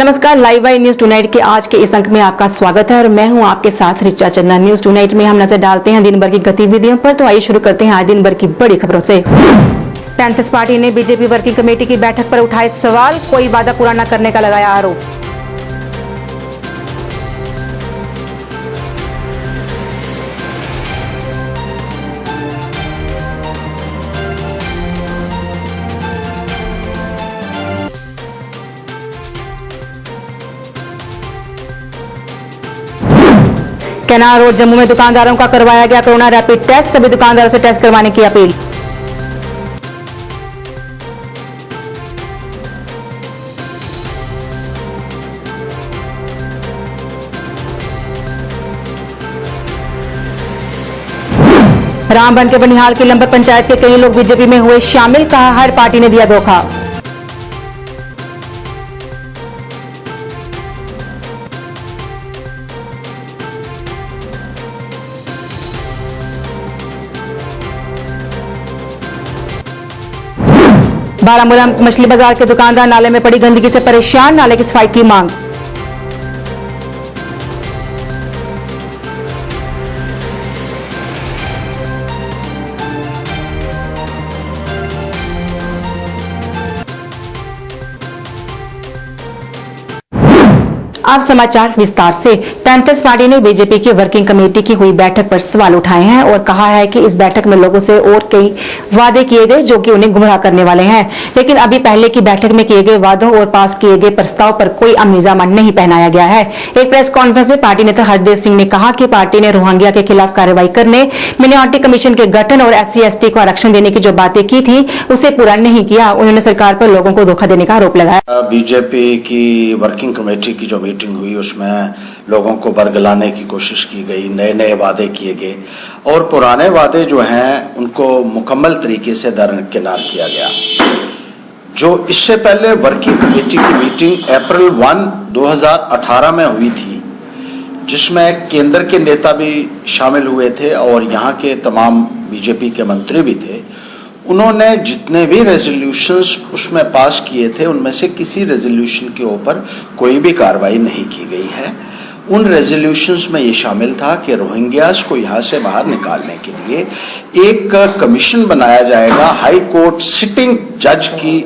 नमस्कार, live bye news tonight के आज के इस अंक में आपका स्वागत है और मैं हूं आपके साथ रिचा चन्ना। न्यूज टुनाइट में हम नजर डालते हैं दिन भर की गतिविधियों पर। तो आइए शुरू करते हैं आज दिन भर की बड़ी खबरों से। पैंथर्स पार्टी ने बीजेपी वर्किंग कमेटी की बैठक पर उठाए सवाल, कोई वादा पूरा न करने का लगाया आरोप। कैनाल रोड जम्मू में दुकानदारों का करवाया गया कोरोना रैपिड टेस्ट, सभी दुकानदारों से टेस्ट करवाने की अपील। रामबन के बनिहाल की लंबर पंचायत के कई लोग बीजेपी में हुए शामिल, कहा हर पार्टी ने दिया धोखा। बारामूला मछली बाजार के दुकानदार नाले में पड़ी गंदगी से परेशान, नाले की सफाई की मांग। अब समाचार विस्तार से। पैंथर्स पार्टी ने बीजेपी की वर्किंग कमेटी की हुई बैठक पर सवाल उठाए हैं और कहा है कि इस बैठक में लोगों से और कई वादे किए गए जो कि उन्हें गुमराह करने वाले हैं, लेकिन अभी पहले की बैठक में किए गए वादों और पास किए गए प्रस्ताव पर कोई अमलीजामा नहीं पहनाया गया है। एक प्रेस कॉन्फ्रेंस में पार्टी नेता हरदेव सिंह ने कहा कि पार्टी ने रोहिंग्या के खिलाफ कार्रवाई करने, मिनॉरिटी कमीशन के गठन और SC/ST को आरक्षण देने की जो बातें की थी उसे पूरा नहीं किया। उन्होंने सरकार पर लोगों को धोखा देने का आरोप लगाया। बीजेपी की वर्किंग कमेटी की जो मीटिंग हुई उसमें लोगों को बरगलाने की कोशिश की गई, नए नए वादे किए गए और पुराने वादे जो हैं उनको मुकम्मल तरीके से दरकिनार किया गया। जो इससे पहले वर्किंग कमेटी की मीटिंग अप्रैल 1, 2018 में हुई थी, जिसमें केंद्र के नेता भी शामिल हुए थे और यहाँ के तमाम बीजेपी के मंत्री भी थे, उन्होंने जितने भी रेजोल्यूशंस उसमें पास किए थे उनमें से किसी रेजोल्यूशन के ऊपर कोई भी कार्रवाई नहीं की गई है। उन रेजोल्यूशंस में ये शामिल था कि रोहिंग्यास को यहाँ से बाहर निकालने के लिए एक कमीशन बनाया जाएगा, हाई कोर्ट सिटिंग जज की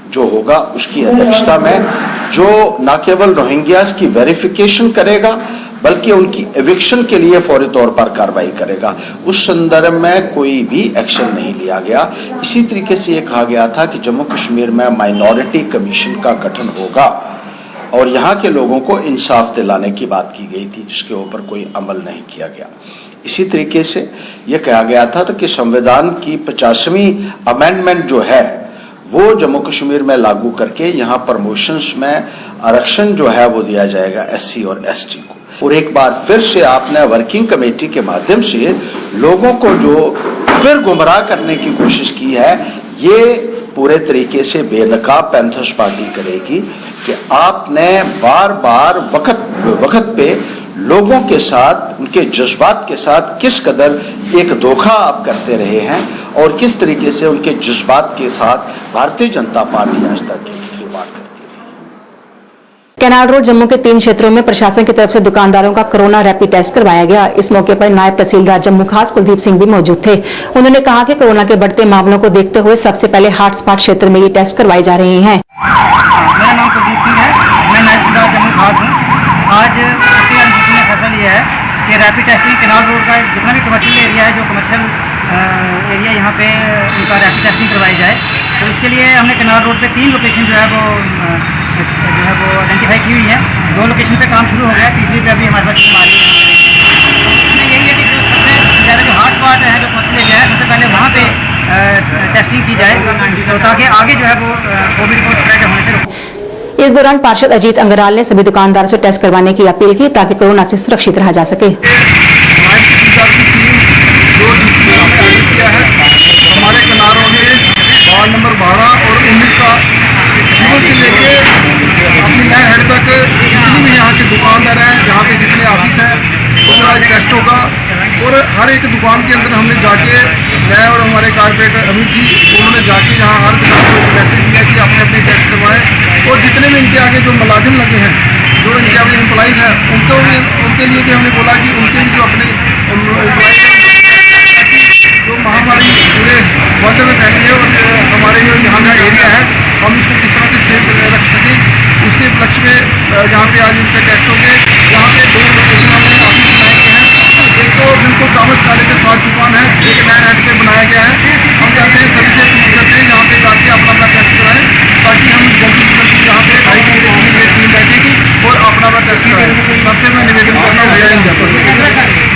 जो होगा उसकी अध्यक्षता में, जो न केवल रोहिंग्यास की वेरिफिकेशन करेगा बल्कि उनकी एविक्शन के लिए फौरी तौर पर कार्रवाई करेगा। उस संदर्भ में कोई भी एक्शन नहीं लिया गया। इसी तरीके से ये कहा गया था कि जम्मू कश्मीर में माइनॉरिटी कमीशन का गठन होगा और यहाँ के लोगों को इंसाफ दिलाने की बात की गई थी, जिसके ऊपर कोई अमल नहीं किया गया। इसी तरीके से ये कहा गया था कि संविधान की 50वीं अमेंडमेंट जो है वो जम्मू कश्मीर में लागू करके यहाँ प्रमोशंस में आरक्षण जो है वो दिया जाएगा SC और ST को। और एक बार फिर से आपने वर्किंग कमेटी के माध्यम से लोगों को जो फिर गुमराह करने की कोशिश की है, ये पूरे तरीके से बेनकाब पैंथर्स पार्टी करेगी कि आपने बार बार वक्त पे लोगों के साथ, उनके जज्बात के साथ किस कदर एक धोखा आप करते रहे हैं और किस तरीके से उनके जज्बात के साथ भारतीय जनता पार्टी आज तक खिलवाड़ करती रही। कैनाल रोड जम्मू के 3 क्षेत्रों में प्रशासन की तरफ से दुकानदारों का कोरोना रैपिड टेस्ट करवाया गया। इस मौके पर नायब तहसीलदार जम्मू खास कुलदीप सिंह भी मौजूद थे। उन्होंने कहा कि कोरोना के बढ़ते मामलों को देखते हुए सबसे पहले हॉटस्पॉट क्षेत्र में ये टेस्ट करवाए जा रहे हैं। मेरा नाम कुलदीप सिंह है, मैं नायब तहसीलदार जम्मू खास हूँ। आज ने फैसला लिया है कि रैपिड टेस्टिंग कैनाल रोड का जितना भी कमर्शियल एरिया है, जो कमर्शियल एरिया यहाँ पे उनका रैपिड टेस्टिंग करवाई जाए। तो इसके लिए हमने कैनाल रोड पे 3 लोकेशन जो है वो आइडेंटिफाई की हुई है। 2 लोकेशन पे काम शुरू हो गया, तीसरी पे अभी हमारे पास आ रही है। यही है कि जो सबसे ज़्यादा जो हॉट स्पॉट है, जो कमर्शियल एरिया है, सबसे पहले वहाँ पे टेस्टिंग की जाए तो ताकि आगे जो है वो कोविड को स्प्रेड होने से रोके। इस दौरान पार्षद अजीत अंगराल ने सभी दुकानदारों से टेस्ट करवाने की अपील की ताकि कोरोना से सुरक्षित रहा जा सके। हमारे किनारों में वार्ड नंबर 12 और 19 का शुरू से लेके अपनी नए हेड तक जितनी भी यहाँ के दुकानदार हैं, जहाँ पे जितने ऑफिस हैं, टेस्ट होगा। और हर एक दुकान के अंदर हमने जाके, मैं और हमारे कारपोरेटर अमित जी, उन्होंने जाके यहाँ हर दुकान को मैसेज दिया कि अपने अपने टेस्ट करवाएं। और जितने भी इनके आगे जो मुलाजिम लगे हैं, जो इनके अपने एम्प्लॉइज़ हैं, उनके लिए भी हमने बोला कि उनके भी जो अपने एम्प्लॉइज़ जो महामारी पूरे वर्ल्ड में फैली है और हमारे जो यहाँ का एरिया है, हम इसको किस तरह से सेफ रख सकें, उसके उपलक्ष्य में यहाँ पे आज इनके टेस्ट होंगे। यहाँ पे 2 लोकेशन हमने ऑफिस बनाए गए हैं। एक तो बिल्कुल कॉमर्स कॉलेज के साथ दुकान है, एक नया हेड पे बनाया गया है। हम चाहते हैं सभी से अपील करते हैं यहाँ पे जाके अपना अपना टेस्ट कराएं, ताकि हम जल्दी से जल्दी यहाँ पे आई टीम बैठेगी और अपना अपना टेस्ट कराएं। सबसे मैं निवेदन करना भैया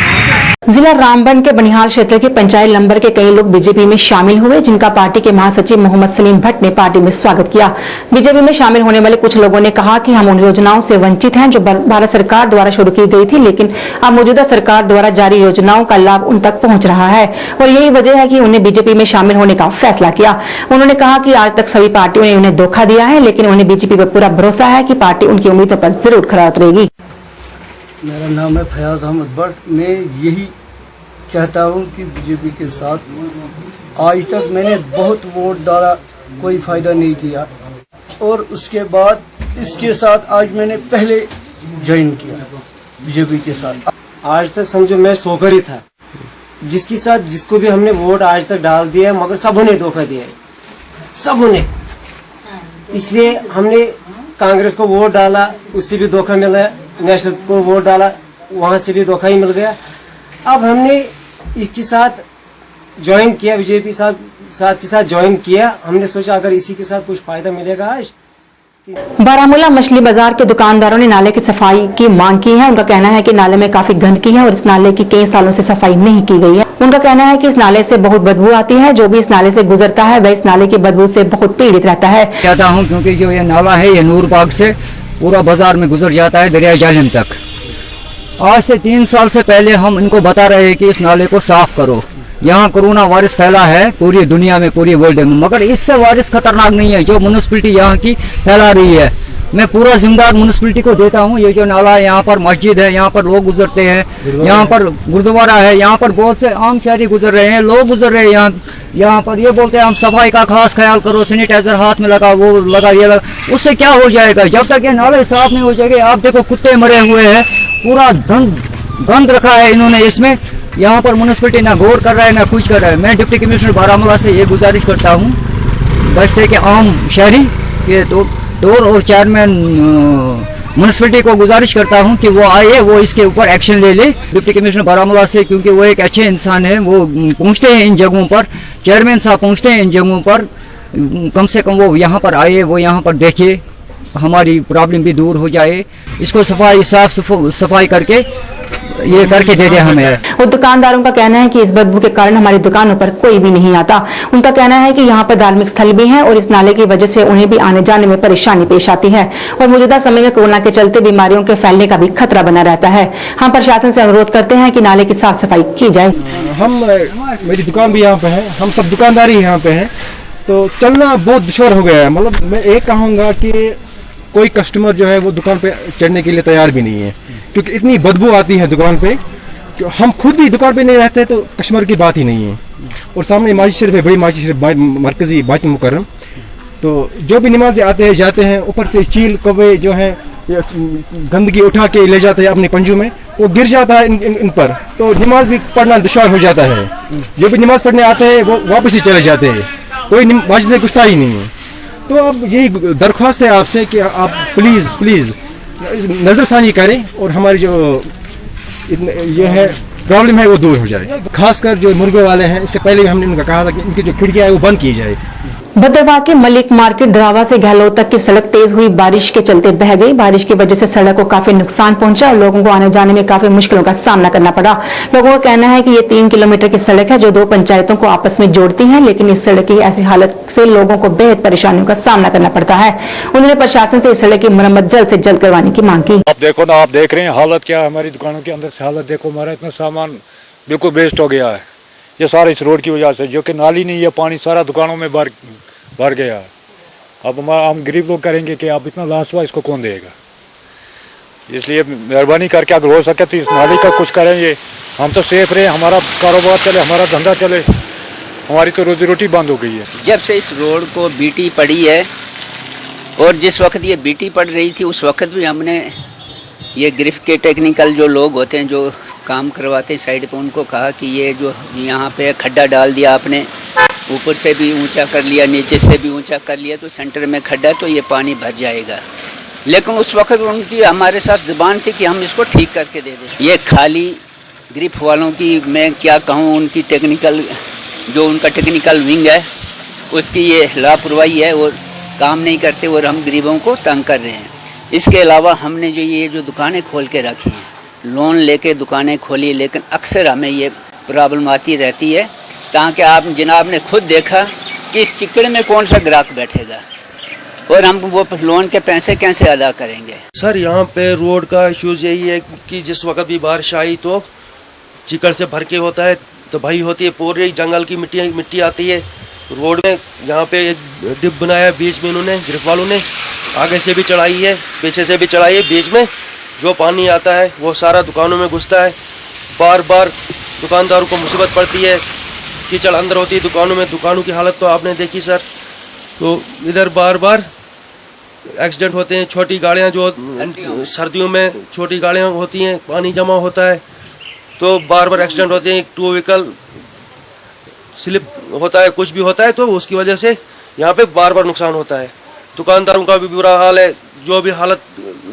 जिला रामबन के बनिहाल क्षेत्र के पंचायत नंबर के कई लोग बीजेपी में शामिल हुए, जिनका पार्टी के महासचिव मोहम्मद सलीम भट्ट ने पार्टी में स्वागत किया। बीजेपी में शामिल होने वाले कुछ लोगों ने कहा कि हम उन योजनाओं से वंचित हैं जो भारत सरकार द्वारा शुरू की गई थी, लेकिन अब मौजूदा सरकार द्वारा जारी योजनाओं का लाभ उन तक पहुंच रहा है और यही वजह है कि उन्हें बीजेपी में शामिल होने का फैसला किया। उन्होंने कहा कि आज तक सभी पार्टियों ने उन्हें धोखा दिया है, लेकिन उन्हें बीजेपी पर पूरा भरोसा है कि पार्टी उनकी उम्मीदों पर जरूर खरा उतरेगी। मेरा नाम है फयाज अहमद भट्ट। मैं यही चाहता हूं कि बीजेपी के साथ, आज तक मैंने बहुत वोट डाला, कोई फायदा नहीं किया, और उसके बाद इसके साथ आज मैंने पहले ज्वाइन किया बीजेपी के साथ। आज तक समझो मैं सोकर ही था, जिसके साथ जिसको भी हमने वोट आज तक डाल दिया, मगर सबों ने धोखा दिया है, सबों ने। इसलिए हमने कांग्रेस को वोट डाला, उससे भी धोखा मिला, नेशनल को वोट डाला, वहां से भी धोखा ही मिल गया। अब हमने इसके साथ ज्वाइन किया, बीजेपी के साथ ज्वाइन किया। हमने सोचा अगर इसी के साथ कुछ फायदा मिलेगा। आज बारामूला मछली बाजार के दुकानदारों ने नाले की सफाई की मांग की है। उनका कहना है कि नाले में काफी गंदगी है और इस नाले की कई सालों से सफाई नहीं की गई है। उनका कहना है कि इस नाले से बहुत बदबू आती है। जो भी इस नाले से गुजरता है वह इस नाले की बदबू से बहुत पीड़ित रहता है। कहता हूँ क्योंकि जो ये नाला है, ये नूरबाग से पूरा बाजार में गुजर जाता है दरिया जालिम तक। आज से 3 साल से पहले हम इनको बता रहे हैं कि इस नाले को साफ करो। यहाँ कोरोना वायरस फैला है पूरी दुनिया में, पूरी वर्ल्ड में, मगर इससे वायरस खतरनाक नहीं है जो म्युनिसिपैलिटी यहाँ की फैला रही है। मैं पूरा जिम्मेदार म्युनिसिपैलिटी को देता हूँ। ये जो नाला है, यहाँ पर मस्जिद है, यहाँ पर लोग गुजरते हैं, यहाँ पर गुरुद्वारा है, यहाँ पर बहुत से आम शहरी गुजर रहे हैं, लोग गुजर रहे हैं यहाँ पर। ये बोलते हैं हम सफाई का खास ख्याल करो, सैनिटाइजर हाथ में लगा, वो लगा, ये लगा। उससे क्या हो जाएगा जब तक ये नाले साफ नहीं हो जाएंगे? आप देखो कुत्ते मरे हुए हैं, पूरा गंद रखा है इन्होंने इसमें। यहाँ पर म्युनिसिपैलिटी ना गौर कर रहा है ना कुछ कर रहा है। मैं डिप्टी कमिश्नर बारामूला से ये गुजारिश करता हूँ बस्ते के आम शहरी के डोर और चेयरमैन म्युनिसिपैलिटी को गुजारिश करता हूँ कि वो आए, वो इसके ऊपर एक्शन ले ले डिप्टी कमिश्नर बारामूला से, क्योंकि वो एक अच्छे इंसान है। वो पहुँचते हैं इन जगहों पर, चेयरमैन साहब पहुँचते हैं इन जगहों पर। कम से कम वो यहाँ पर आए, वो यहाँ पर देखे, हमारी प्रॉब्लम भी दूर हो जाए। इसको साफ सफाई करके ये करके दे दे हमें। और दुकानदारों का कहना है कि इस बदबू के कारण हमारी दुकानों पर कोई भी नहीं आता। उनका कहना है कि यहाँ पर धार्मिक स्थल भी हैं और इस नाले की वजह से उन्हें भी आने जाने में परेशानी पेश आती है और मौजूदा समय में कोरोना के चलते बीमारियों के फैलने का भी खतरा बना रहता है। हम प्रशासन से अनुरोध करते हैं कि नाले की साफ सफाई की जाए। मेरी दुकान भी यहाँ पे है, हम सब दुकानदार ही यहाँ पे हैं, तो चलना बहुत दुश्वार हो गया है। मतलब मैं एक कहूँगा कि कोई कस्टमर जो है वो दुकान पे चढ़ने के लिए तैयार भी नहीं है, क्योंकि इतनी बदबू आती है दुकान पे। हम खुद भी दुकान पे नहीं रहते तो कस्टमर की बात ही नहीं है। और सामने माजी शरीफ है, बड़ी माजी शरीफ मरकजी बाइतुल मुकर्रम, तो जो भी नमाज़ आते हैं जाते हैं, ऊपर से चील कौवे जो है गंदगी उठा के ले जाते हैं अपने पंजू में, वो गिर जाता है इन पर, तो नमाज भी पढ़ना दुश्वार हो जाता है। जो भी नमाज पढ़ने आते हैं वो वापस ही चले जाते हैं, कोई मस्जिद में घुसता ही नहीं है। तो अब यही दरख्वास्त है आपसे कि आप प्लीज़ नज़रसानी करें और हमारी जो ये है प्रॉब्लम है वो दूर हो जाए। खासकर जो मुर्गे वाले हैं, इससे पहले भी हमने उनका कहा था कि इनकी जो खिड़कियाँ है वो बंद की जाए। भद्रवाह के मलिक मार्केट धरावा से गहलोत तक की सड़क तेज हुई बारिश के चलते बह गई। बारिश की वजह से सड़क को काफी नुकसान पहुंचा और लोगों को आने जाने में काफी मुश्किलों का सामना करना पड़ा। लोगों का कहना है कि ये 3 किलोमीटर की सड़क है जो 2 पंचायतों को आपस में जोड़ती है, लेकिन इस सड़क की ऐसी हालत से लोगों को बेहद परेशानियों का सामना करना पड़ता है। उन्होंने प्रशासन से इस सड़क की मरम्मत जल्द से जल्द करवाने की मांग की। आप देखो ना, आप देख रहे हैं हालत क्या है हमारी दुकानों के अंदर से। हालत देखो, हमारा इतना सामान बिल्कुल वेस्ट हो गया है, ये सारा इस रोड की वजह से। जो कि नाली नहीं है, पानी सारा दुकानों में भर गया। अब हम गरीब लोग करेंगे कि आप इतना लाश हुआ, इसको कौन देगा? इसलिए मेहरबानी करके अगर हो सके तो इस नाले का कुछ करेंगे, हम तो सेफ रहे, हमारा कारोबार चले, हमारा धंधा चले, हमारी तो रोजी रोटी बंद हो गई है। जब से इस रोड को बीटी पड़ी है और जिस वक्त ये बीटी पड़ रही थी उस वक्त भी हमने ये ग्रिफ के टेक्निकल जो लोग होते हैं जो काम करवाते हैं साइड पे, उनको कहा कि ये जो यहाँ पे खड्डा डाल दिया आपने, ऊपर से भी ऊंचा कर लिया, नीचे से भी ऊंचा कर लिया, तो सेंटर में खड्डा तो ये पानी भर जाएगा। लेकिन उस वक्त उनकी हमारे साथ ज़बान थी कि हम इसको ठीक करके दे दें। ये खाली ग्रिफ वालों की मैं क्या कहूँ, उनकी टेक्निकल जो उनका टेक्निकल विंग है उसकी ये लापरवाही है और काम नहीं करते और हम गरीबों को तंग कर रहे हैं। इसके अलावा हमने जो दुकानें खोल के रखी हैं, लोन लेके दुकानें खोली, लेकिन अक्सर हमें ये प्रॉब्लम आती रहती है, ताकि आप जनाब ने खुद देखा कि इस चिकड़ में कौन सा ग्राहक बैठेगा और हम वो लोन के पैसे कैसे अदा करेंगे। सर यहाँ पे रोड का इश्यूज़ यही है कि जिस वक्त भी बारिश आई तो चिकड़ से भर के होता है, तबाही होती है, पूरी जंगल की मिट्टी आती है रोड में। यहाँ पे एक डिप बनाया बीच में, इन्होंने ग्रिफ वालों ने आगे से भी चढ़ाई है, पीछे से भी चढ़ाई है। बीच में जो पानी आता है वो सारा दुकानों में घुसता है, बार बार दुकानदारों को मुसीबत पड़ती है, कीचड़ अंदर होती है दुकानों में। दुकानों की हालत तो आपने देखी सर, तो इधर बार बार एक्सीडेंट होते हैं। छोटी गाड़ियाँ जो सर्दियों में छोटी गाड़ियाँ होती हैं, पानी जमा होता है तो बार बार एक्सीडेंट होते हैं। टू व्हीकल स्लिप होता है, कुछ भी होता है तो उसकी वजह से यहाँ पे बार बार नुकसान होता है। दुकानदारों का भी बुरा हाल है, जो भी हालत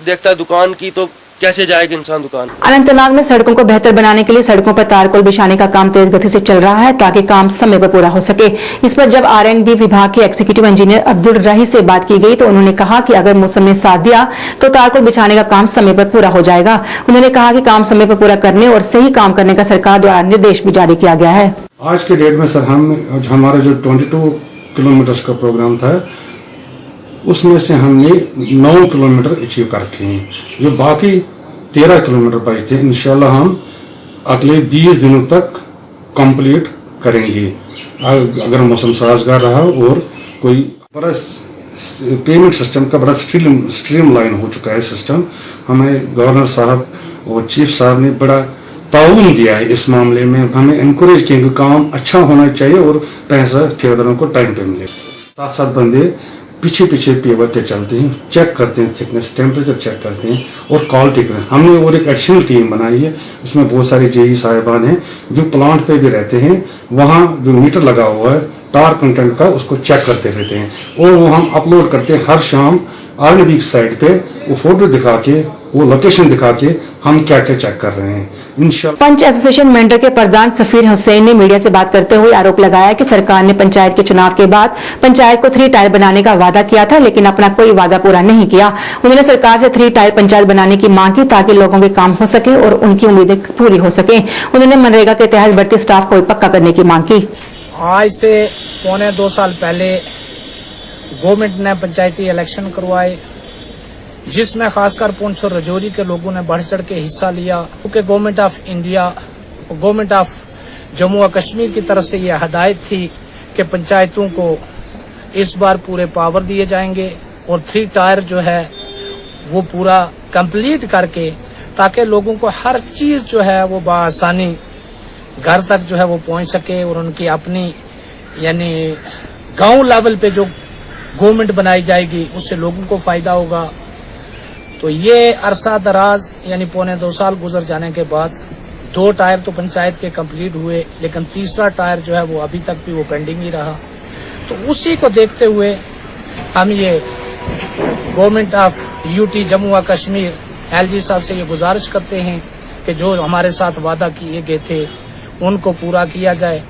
देखता है दुकान की तो कैसे जाएगा इंसान दुकान। अनंतनाग में सड़कों को बेहतर बनाने के लिए सड़कों पर तारकोल बिछाने का काम तेज गति से चल रहा है ताकि काम समय पर पूरा हो सके। इस पर जब R&B विभाग के एग्जीक्यूटिव इंजीनियर अब्दुल रही से बात की गई तो उन्होंने कहा कि अगर मौसम ने साथ दिया तो तारकोल बिछाने का काम समय पर पूरा हो जाएगा। उन्होंने कहा कि काम समय पर पूरा करने और सही काम करने का सरकार द्वारा निर्देश भी जारी किया गया है। आज के डेट में सर हमारा जो 22 किलोमीटर का प्रोग्राम था उसमें से हमने 9 किलोमीटर अचीव कर रखे हैं। जो बाकी 13 किलोमीटर बचते हैं इंशाल्लाह हम अगले 20 दिनों तक कंप्लीट करेंगे अगर मौसम साजगार रहा और कोई बड़ा पेमेंट सिस्टम का बड़ा स्ट्रीम लाइन हो चुका है सिस्टम। हमें गवर्नर साहब और चीफ साहब ने बड़ा ताउन दिया है इस मामले में। हमें इंकरेज किया कि काम अच्छा होना चाहिए और पैसा ठेकेदारों को टाइम पे मिले। 7-7 बंदे पीछे पेवर के चलते हैं, चेक करते हैं, थिकनेस टेम्परेचर चेक करते हैं और क्वालिटी करते हैं। हमने और एक एडिशनल टीम बनाई है, उसमें बहुत सारे जेई साहिबान हैं जो प्लांट पे भी रहते हैं। वहाँ जो मीटर लगा हुआ है टार कंटेंट का उसको चेक करते रहते हैं और वो हम अपलोड करते हैं हर शाम R&B साइट पे। वो फोटो दिखा के, वो लोकेशन दिखा के हम क्या क्या चेक कर रहे हैं इंशाल्लाह। पंच एसोसिएशन मेंढर के प्रधान सफीर हुसैन ने मीडिया से बात करते हुए आरोप लगाया कि सरकार ने पंचायत के चुनाव के बाद पंचायत को 3 टायर बनाने का वादा किया था, लेकिन अपना कोई वादा पूरा नहीं किया। उन्होंने सरकार से 3 टायर पंचायत बनाने की मांग की ताकि लोगों के काम हो सके और उनकी उम्मीदें पूरी हो सके। उन्होंने मनरेगा के तहत बढ़ती स्टाफ को पक्का करने की मांग की। आज से 1.25 साल पहले गवर्नमेंट ने पंचायती इलेक्शन करवाए जिसमें खासकर पुंछ और रजौरी के लोगों ने बढ़ चढ़ के हिस्सा लिया, क्योंकि गवर्नमेंट ऑफ इंडिया और गवर्नमेंट ऑफ जम्मू और कश्मीर की तरफ से यह हदायत थी कि पंचायतों को इस बार पूरे पावर दिए जाएंगे और 3 टायर जो है वो पूरा कंप्लीट करके ताकि लोगों को हर चीज जो है वो बआसानी घर तक जो है वो पहुंच सके और उनकी अपनी यानी गांव लेवल पे जो गवर्नमेंट बनाई जाएगी उससे लोगों को फायदा होगा। तो ये अरसा दराज यानी 1.25 साल गुजर जाने के बाद 2 टायर तो पंचायत के कंप्लीट हुए, लेकिन तीसरा टायर जो है वो अभी तक भी वो पेंडिंग ही रहा। तो उसी को देखते हुए हम ये गवर्नमेंट ऑफ यूटी जम्मू और कश्मीर LG साहब से ये गुजारिश करते हैं कि जो हमारे साथ वादा किए गए थे उनको पूरा किया जाए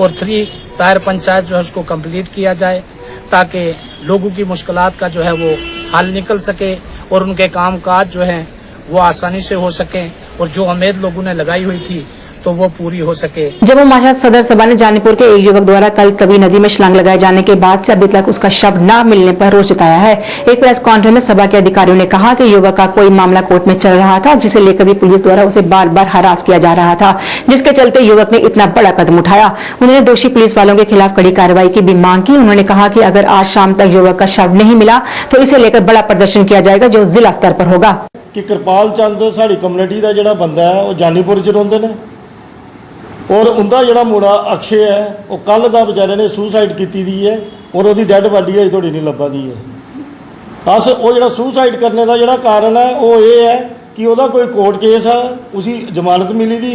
और 3 टायर पंचायत जो है उसको कंप्लीट किया जाए ताकि लोगों की मुश्किलात का जो है वो हल निकल सके और उनके काम काज जो हैं वो आसानी से हो सके और जो उम्मीद लोगों ने लगाई हुई थी तो वो पूरी हो सके। जम्मू महाराष्ट्र सदर सभा ने जानीपुर के एक युवक द्वारा कल कभी नदी में छलांग लगाए जाने के बाद से अभी तक उसका शव न मिलने पर रोष जताया है। एक प्रेस कॉन्फ्रेंस में सभा के अधिकारियों ने कहा कि युवक का कोई मामला कोर्ट में चल रहा था जिसे लेकर भी पुलिस द्वारा उसे बार बार हरास किया जा रहा था, जिसके चलते युवक ने इतना बड़ा कदम उठाया। उन्होंने दोषी पुलिस वालों के खिलाफ कड़ी कार्रवाई की भी मांग की। उन्होंने कहा कि अगर आज शाम तक युवक का शव नहीं मिला तो इसे लेकर बड़ा प्रदर्शन किया जाएगा जो जिला स्तर पर होगा। कि कृपाल चंद साड़ी कम्युनिटी का जोड़ा बंदा है वो जानीपुर च रहिंदे ने और उनका जोड़ा मुड़ा अक्षय है वो कल का बेचारे ने सुसाइड की दी है और वो डैड बॉडी अजे थोड़ी नहीं लभा दी है। अस वो जो सुसाइड करने का जोड़ा कारण है वो ये है कि वह कोई कोर्ट केस है उसी जमानत मिली दी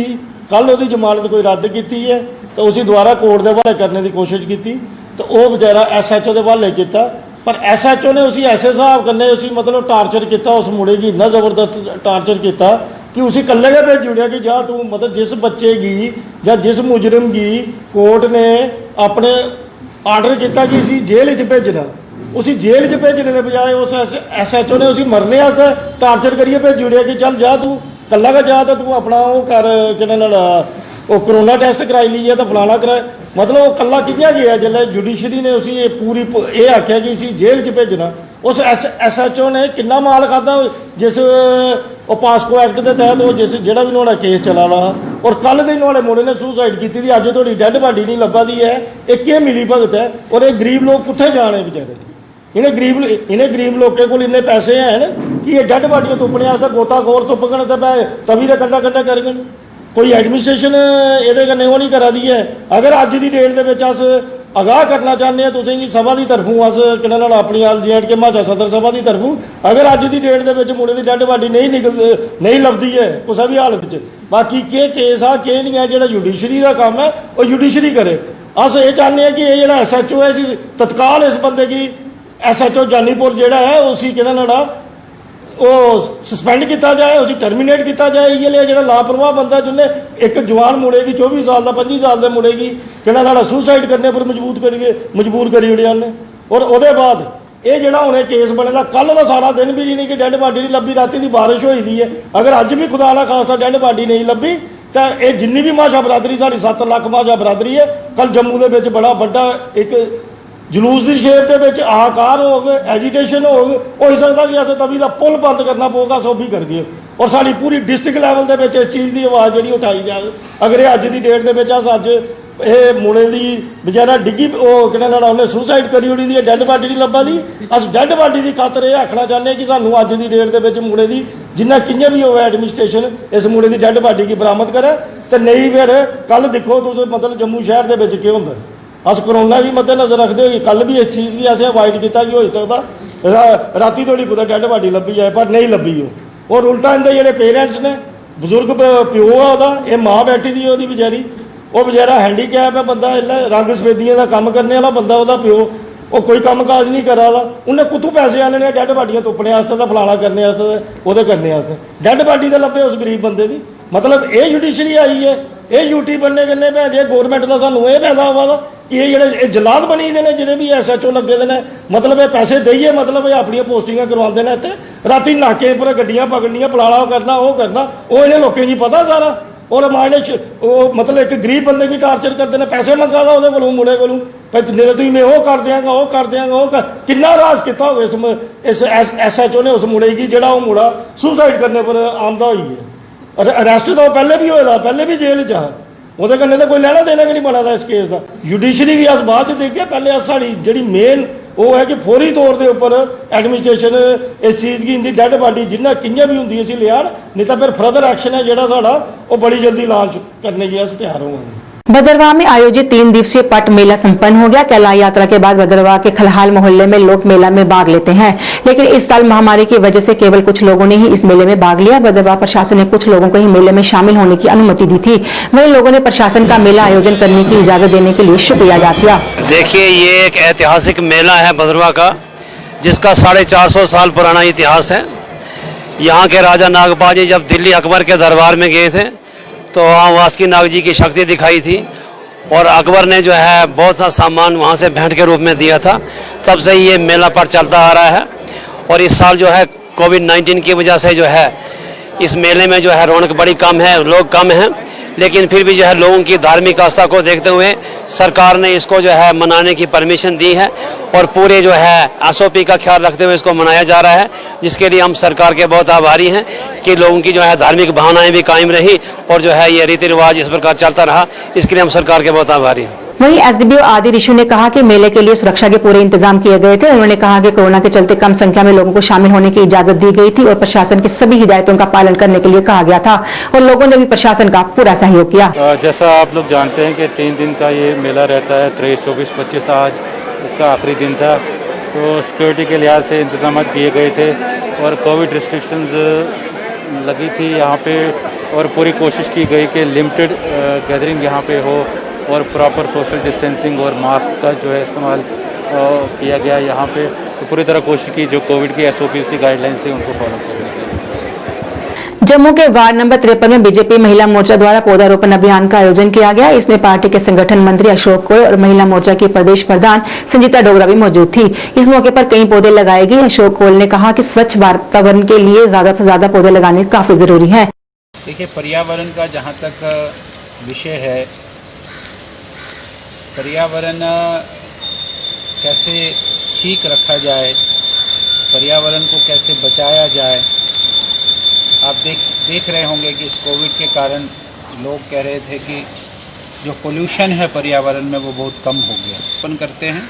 कल वो जमानत कोई रद्द की है तो उसी दोबारा कोर्ट के हवाले करने की कोशिश की तो वह बेचारा SHO के हवाले किया पर SHO ने उसी ऐसे हिसाब करने उसी मतलब टार्चर किया उस मुड़े की इन्ना जबरदस्त टार्चर किया कि उसी कल्ले के भेज उड़िया कि जा तू मतलब जिस बच्चे की या जिस मुजरिम की कोर्ट ने अपने आर्डर किया कि इसी जेल च भेजना उसी जेल च भेजने के बजाय उस SHO ने उसी मरने टार्चर करिए भेज उड़िया कि चल जा तू कल्ला का जा तो तू अपना वो कर वो कोरोना टेस्ट कराई लीए तो फलाना कराए मतलब वो कल्ला कि'यां गया जिसलै जुडिशरी ने उसी पूरी ये आख्या कि इसी जेल च भेजना उस SHO ने किन्ना माल खाता जिस वो पास्को एक्ट के तहत वो जिस जोड़ा भी नुआड़ा केस चला रहा और कल दे नुआड़े मुंडे ने सुसाइड की थी अज थोड़ी डैड बॉडी नहीं लभा दी है एक ये मिली भगत है और ये गरीब लोग कुत्थे जाने बेचारे इन्हें गरीब लोगों को इन्ने पैसे हैं कि ये डैड बॉडियां तुप्पने वास्ते गोताखोर तुप्पगन तो तवी के कंढा कंढा करगन कोई एडमिनिस्ट्रेशन ये कन्नै वो नहीं करा दी है। अगर अज की डेट के अस आगाह करना चाहते हैं तुसें सभा की तरफों अस कि अपनी J&K म्हाजा सदर सभा की तरफों अगर अज की डेट के मुंडे की डैड बॉडी नहीं लभदी है किसी भी हालत च बाकी के केस आ के नहीं है जो जुडिशरी का काम है वो जुडिशरी करे। अस ये चाहते हैं कि ये जो SHO है इसी तत्काल इस बंदे की SHO जानीपुर जोड़ा है उसी कि वो सस्पेंड किया जाए उसी टर्मीनेट किया जाए ये लिया जो लापरवाह बंदा जिन्हें एक जवान मुड़े की 24 साल का 25 साल के मुड़े की कि सुसाइड करने पर मजबूर करी उड़िया उन्हें और वो बाद ये जोड़ा उन्हें केस बने कल का सारा दिन भी नहीं कि डैड बॉडी नहीं लभी रात की बारिश हुई दी है अगर अज भी खुदा ना खास्ता डैड बॉडी नहीं लभी तो ये जिन्नी भी माशा बरादरी साड़ी 7 लाख माशा बरादरी है कल जम्मू के बड़ा बड़ा एक जुलूस की शेप के आकार होग एजीटेशन होग हो सकता कि असें तवी का पुल बंद करना पवेगा सो भी कर गए और साड़ी पूरी डिस्ट्रिक्ट लैवल के इस चीज़ की आवाज़ जी उठाई जाए अगर ये अज की डेट के अज ये मुड़े की बेचारा डिग्गी उन्हें सुसाइड करी उड़ी दी डैड बॉडी नहीं लभा दी अस डैड बॉडी की खातर ये आखना चाहते हैं कि सानू अज की डेट के मुड़े की जिन्ना कि'यां भी हो एडमिनिस्ट्रेशन इस मुड़े की डैड बॉडी की बरामद करे तो नहीं फिर कल देखो तुम मतलब जम्मू शहर के क्या होंगे अस कोरोना भी मद्देनजर रखते हुए कल भी इस चीज़ की असें अवॉइड किया कि हो सकता राती थोड़ी कुछ डैड बॉडी लभी जाए पर नहीं लभी और उल्टा इनके जोड़े पेरेंट्स ने बजुर्ग प्यो है वह ये माँ बैठी दी वो बेचारी वो बेचारा हैंडीकैप है बंदा रंग सफेदियों का काम करने वाला बंदा वह प्यो वो कोई काम काज नहीं करा उन्हें कुत्थों पैसे आने ने डैड बॉडियां तुप्पने तो फलाना करने वो करने डैड बॉडी तो लभे उस गरीब बंदे की मतलब ये जुडिशरी आई है ये यूटी बनने कन्नै भैन गौरमेंट का सानू ये फायदा हुआ कि ये जोड़े जलाद बनी दे ने जिहड़े भी SHO लगे दे ने मतलब ये पैसे देइए मतलब ये अपनी पोस्टिंगां करवाते हैं इत्थे राती नाके पर गड्डियां पकड़नियां फलाना करना वो इन्हें लोगों की पता सारा और माँ ने मतलब एक गरीब बंदे की टार्चर करते हैं पैसे मंगा दा वो मुड़े को भाई नहीं तुम मैं वो कर देंगा वो कर देंगा वो किन्ना राज किया होगा इस SHO ने उस मुड़े की जोड़ा वो मुड़ा सुसाइड करने पर आमदा हुई है अरेस्ट तो पहले भी होया पहले भी जेल च वो कन्नै तो कोई लेना देना कि नहीं बना था इस केस का जुडिशरी भी अस बाद देखिए पहले साड़ी जी मेन वो है कि फौरी तौर के उपर एडमिनिस्ट्रेशन इस चीज़ की इनकी डैड बॉडी जिन्ना कि'यां भी होंगी असीं लिया नहीं तो फिर फर्दर एक्शन है जोड़ा साड़ा वो बड़ी जल्दी लॉन्च करने की अस तैयार होंगे। भद्रवाह में आयोजित 3 दिवसीय पट मेला संपन्न हो गया। कैला यात्रा के बाद भद्रवाह के खलहाल मोहल्ले में लोग मेला में भाग लेते हैं, लेकिन इस साल महामारी की वजह से केवल कुछ लोगों ने ही इस मेले में भाग लिया। भद्रवाह प्रशासन ने कुछ लोगों को ही मेले में शामिल होने की अनुमति दी थी। वहीं लोगों ने प्रशासन का मेला आयोजन करने की इजाजत देने के लिए शुक्रिया अदा किया। देखिए, ये एक ऐतिहासिक मेला है भद्रवाह का, जिसका 450 साल पुराना इतिहास है। यहाँ के राजा नागपाल जी जब दिल्ली अकबर के दरबार में गए थे तो वहाँ वासुकी नाग जी की शक्ति दिखाई थी और अकबर ने जो है बहुत सा सामान वहाँ से भेंट के रूप में दिया था। तब से ये मेला पर चलता आ रहा है और इस साल जो है कोविड-19 की वजह से जो है इस मेले में जो है रौनक बड़ी कम है, लोग कम हैं, लेकिन फिर भी जो है लोगों की धार्मिक आस्था को देखते हुए सरकार ने इसको जो है मनाने की परमिशन दी है और पूरे जो है SOP का ख्याल रखते हुए इसको मनाया जा रहा है, जिसके लिए हम सरकार के बहुत आभारी हैं कि लोगों की जो है धार्मिक भावनाएं भी कायम रही और जो है ये रीति रिवाज इस प्रकार चलता रहा, इसके लिए हम सरकार के बहुत आभारी हैं। वहीं एसडीपीओ आदि ऋषि ने कहा कि मेले के लिए सुरक्षा के पूरे इंतजाम किए गए थे। उन्होंने कहा कि कोरोना के चलते कम संख्या में लोगों को शामिल होने की इजाजत दी गई थी और प्रशासन की सभी हिदायतों का पालन करने के लिए कहा गया था और लोगों ने भी प्रशासन का पूरा सहयोग किया। जैसा आप लोग जानते हैं कि 3 दिन का ये मेला रहता है, 23, 24, 25 आज इसका आखिरी दिन था। तो सिक्योरिटी के लिहाज से इंतजाम किए गए थे और कोविड रिस्ट्रिक्शंस लगी थी यहाँ पे और पूरी कोशिश की गई कि लिमिटेड गैदरिंग यहाँ पे हो और प्रॉपर सोशल डिस्टेंसिंग और मास्क का जो है इस्तेमाल किया गया यहाँ पे। तो पूरी तरह कोशिश की जो कोविड की SOPs की गाइडलाइंस थी उनको फॉलो करने की। जम्मू के वार्ड नंबर 53 में बीजेपी महिला मोर्चा द्वारा पौधारोपण अभियान का आयोजन किया गया। इसमें पार्टी के संगठन मंत्री अशोक कोल और महिला मोर्चा की प्रदेश प्रधान संजीता डोगरा भी मौजूद थी। इस मौके पर कई पौधे लगाए गए। अशोक कोल ने कहा कि स्वच्छ वातावरण के लिए ज्यादा से ज्यादा पौधे लगाने काफी जरूरी है। देखिए, पर्यावरण का जहाँ तक विषय है, पर्यावरण कैसे ठीक रखा जाए, पर्यावरण को कैसे बचाया जाए। आप देख रहे होंगे कि इस कोविड के कारण लोग कह रहे थे कि जो पोल्यूशन है पर्यावरण में वो बहुत कम हो गया, अपन करते हैं।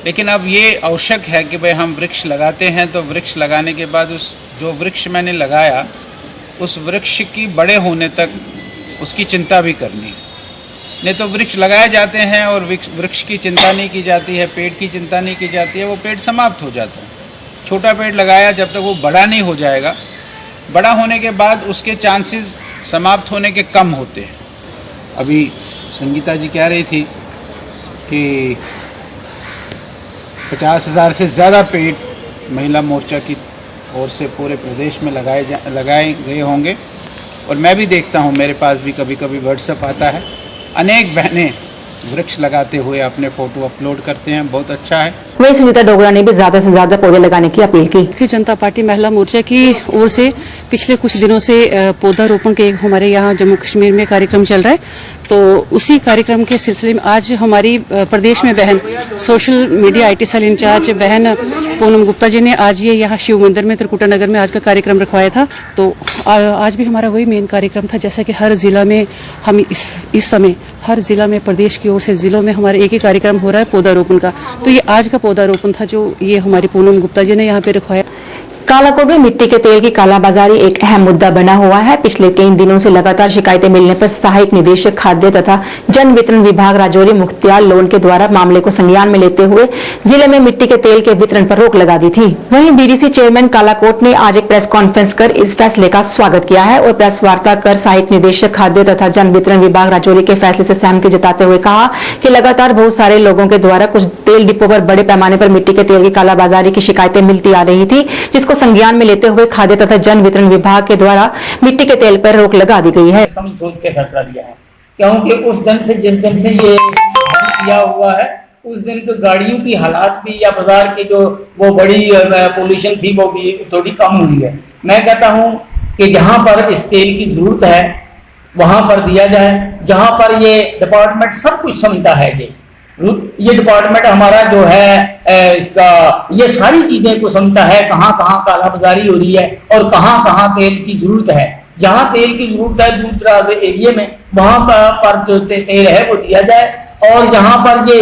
लेकिन अब ये आवश्यक है कि भाई हम वृक्ष लगाते हैं तो वृक्ष लगाने के बाद उस जो वृक्ष मैंने लगाया उस वृक्ष की बड़े होने तक उसकी चिंता भी करनी। नहीं तो वृक्ष लगाए जाते हैं और वृक्ष की चिंता नहीं की जाती है, पेड़ की चिंता नहीं की जाती है, वो पेड़ समाप्त हो जाता है। छोटा पेड़ लगाया जब तक वो बड़ा नहीं हो जाएगा, बड़ा होने के बाद उसके चांसेस समाप्त होने के कम होते हैं। अभी संगीता जी कह रही थी कि 50,000 से ज़्यादा पेड़ महिला मोर्चा की ओर से पूरे प्रदेश में लगाए गए होंगे। और मैं भी देखता हूँ, मेरे पास भी कभी कभी व्हाट्सएप आता है, अनेक बहनें वृक्ष लगाते हुए अपने फोटो अपलोड करते हैं, बहुत अच्छा है। वहीं संजीता डोगरा ने भी ज्यादा से ज्यादा पौधे लगाने की अपील की। भारतीय जनता पार्टी महिला मोर्चा की ओर से पिछले कुछ दिनों से पौधारोपण के हमारे यहाँ जम्मू कश्मीर में कार्यक्रम चल रहा है। तो उसी कार्यक्रम के सिलसिले में आज हमारी प्रदेश में बहन social media IT cell incharge बहन पूनम गुप्ता जी ने आज ये यहाँ शिव मंदिर में त्रिकुटा नगर में आज का कार्यक्रम रखवाया था। तो आज भी हमारा वही मेन कार्यक्रम था। जैसा कि हर जिला में हम इस समय हर जिला में प्रदेश की ओर से जिलों में हमारे एक ही कार्यक्रम हो रहा है पौधारोपण का। तो ये आज का पौधारोपण था जो ये हमारी पूनम गुप्ता जी ने यहाँ पे रखवाया। कालाकोट में मिट्टी के तेल की कालाबाजारी एक अहम मुद्दा बना हुआ है। पिछले 3 दिनों से लगातार शिकायतें मिलने पर सहायक निदेशक खाद्य तथा जन वितरण विभाग राजौरी मुख्तियार लोन के द्वारा मामले को संज्ञान में लेते हुए जिले में मिट्टी के तेल के वितरण पर रोक लगा दी थी। वहीं BDC चेयरमैन कालाकोट ने आज एक प्रेस कॉन्फ्रेंस कर इस फैसले का स्वागत किया है और प्रेस वार्ता कर सहायक निदेशक खाद्य तथा जन वितरण विभाग राजौरी के फैसले से सहमति जताते हुए कहा कि लगातार बहुत सारे लोगों के द्वारा कुछ तेल डिपो पर बड़े पैमाने पर मिट्टी के तेल की कालाबाजारी की शिकायतें मिलती आ रही थी, जिसको संज्ञान में लेते हुए खाद्य तथा जन वितरण विभाग के द्वारा मिट्टी के तेल पर रोक लगा दी गई है। समझ सोच के फैसला लिया है, क्योंकि उस दिन से जिस दिन से ये बंद किया हुआ है उस दिन की गाड़ियों की हालात भी या बाजार की जो वो बड़ी पोल्यूशन थी वो भी थोड़ी कम हुई है। मैं कहता हूँ कि जहाँ पर इस तेल की जरूरत है वहां पर दिया जाए, जहाँ पर ये डिपार्टमेंट सब कुछ समझता है। ये डिपार्टमेंट हमारा जो है इसका ये सारी चीजें को समझता है, कहाँ कहाँ कालाबाजारी हो रही है और कहाँ कहाँ तेल की जरूरत है। जहाँ तेल की जरूरत है दूर दराज एरिया में वहां पर जो तेल है वो दिया जाए, और जहाँ पर ये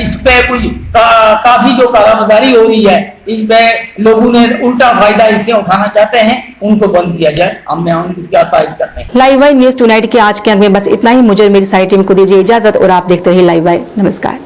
इस पे कोई काफी जो कालाबाजारी हो रही है, इस पे लोगों ने उल्टा फायदा इससे उठाना चाहते हैं, उनको बंद किया जाए। हमने उनको क्या तारीफ करते हैं। लाइव वाई न्यूज टुनाइट के आज के अंक में बस इतना ही। मुझे मेरी सारी टीम को दीजिए इजाजत और आप देखते रहिए लाइव वाई। नमस्कार।